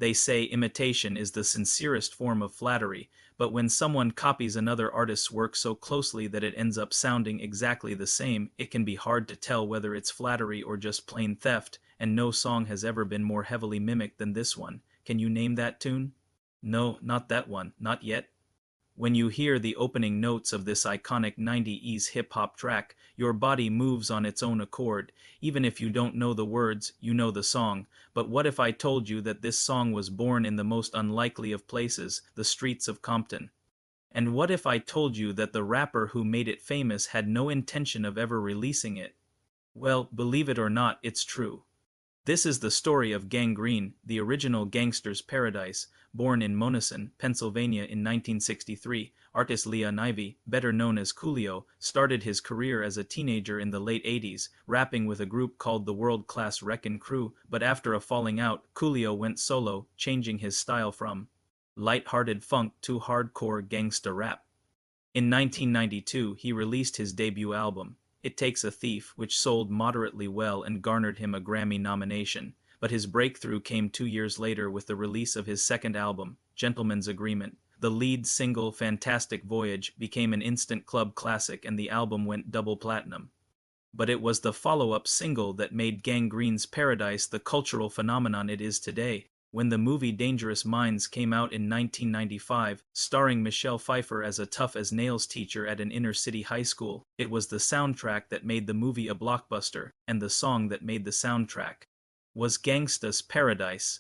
They say imitation is the sincerest form of flattery, but when someone copies another artist's work so closely that it ends up sounding exactly the same, it can be hard to tell whether it's flattery or just plain theft, and no song has ever been more heavily mimicked than this one. Can you name that tune? No, not that one, not yet. When you hear the opening notes of this iconic 90s hip-hop track, your body moves on its own accord. Even if you don't know the words, you know the song. But what if I told you that this song was born in the most unlikely of places, the streets of Compton? And what if I told you that the rapper who made it famous had no intention of ever releasing it? Well, believe it or not, it's true. This is the story of Gang Green, the original Gangster's Paradise. Born in Monessen, Pennsylvania in 1963, artist Leon Ivy, better known as Coolio, started his career as a teenager in the late 80s, rapping with a group called the World Class Wreckin' Crew, but after a falling out, Coolio went solo, changing his style from light-hearted funk to hardcore gangsta rap. In 1992, he released his debut album, It Takes a Thief, which sold moderately well and garnered him a Grammy nomination. But his breakthrough came 2 years later with the release of his second album, Gentleman's Agreement. The lead single, Fantastic Voyage, became an instant club classic and the album went double platinum. But it was the follow-up single that made Gang Green's Paradise the cultural phenomenon it is today. When the movie Dangerous Minds came out in 1995, starring Michelle Pfeiffer as a tough-as-nails teacher at an inner-city high school, it was the soundtrack that made the movie a blockbuster, and the song that made the soundtrack was Gangsta's Paradise.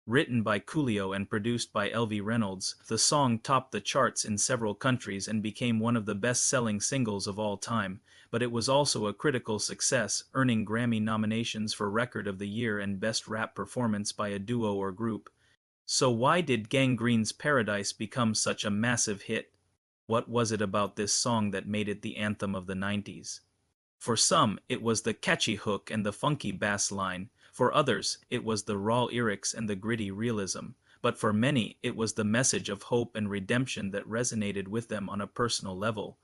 Written by Coolio and produced by Elvie Reynolds, the song topped the charts in several countries and became one of the best-selling singles of all time, but it was also a critical success, earning Grammy nominations for Record of the Year and Best Rap Performance by a Duo or Group. So why did Gang Green's Paradise become such a massive hit? What was it about this song that made it the anthem of the 90s? For some, it was the catchy hook and the funky bass line. For others, it was the raw lyrics and the gritty realism. But for many, it was the message of hope and redemption that resonated with them on a personal level.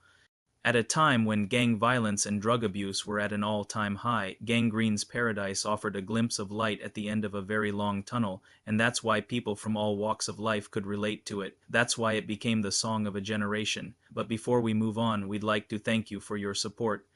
At a time when gang violence and drug abuse were at an all-time high, Gang Green's Paradise offered a glimpse of light at the end of a very long tunnel, and that's why people from all walks of life could relate to it. That's why it became the song of a generation. But before we move on, we'd like to thank you for your support.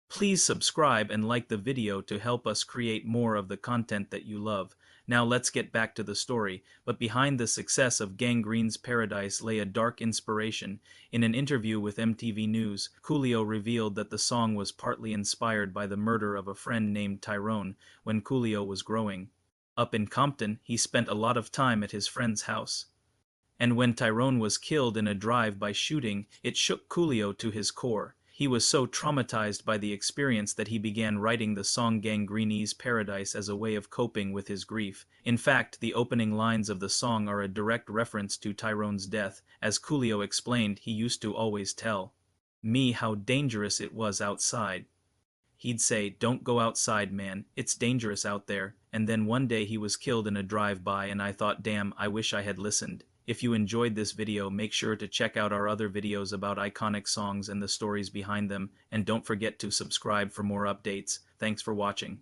Please subscribe and like the video to help us create more of the content that you love. Now let's get back to the story, but behind the success of Gang Green's Paradise lay a dark inspiration. In an interview with MTV News, Coolio revealed that the song was partly inspired by the murder of a friend named Tyrone when Coolio was growing up in Compton. He spent a lot of time at his friend's house. And when Tyrone was killed in a drive-by shooting, it shook Coolio to his core. He was so traumatized by the experience that he began writing the song Gang Green's Paradise as a way of coping with his grief. In fact, the opening lines of the song are a direct reference to Tyrone's death. As Coolio explained, he used to always tell me how dangerous it was outside. He'd say, "Don't go outside, man, it's dangerous out there." And then one day he was killed in a drive-by and I thought, damn, I wish I had listened. If you enjoyed this video, make sure to check out our other videos about iconic songs and the stories behind them, and don't forget to subscribe for more updates. Thanks for watching.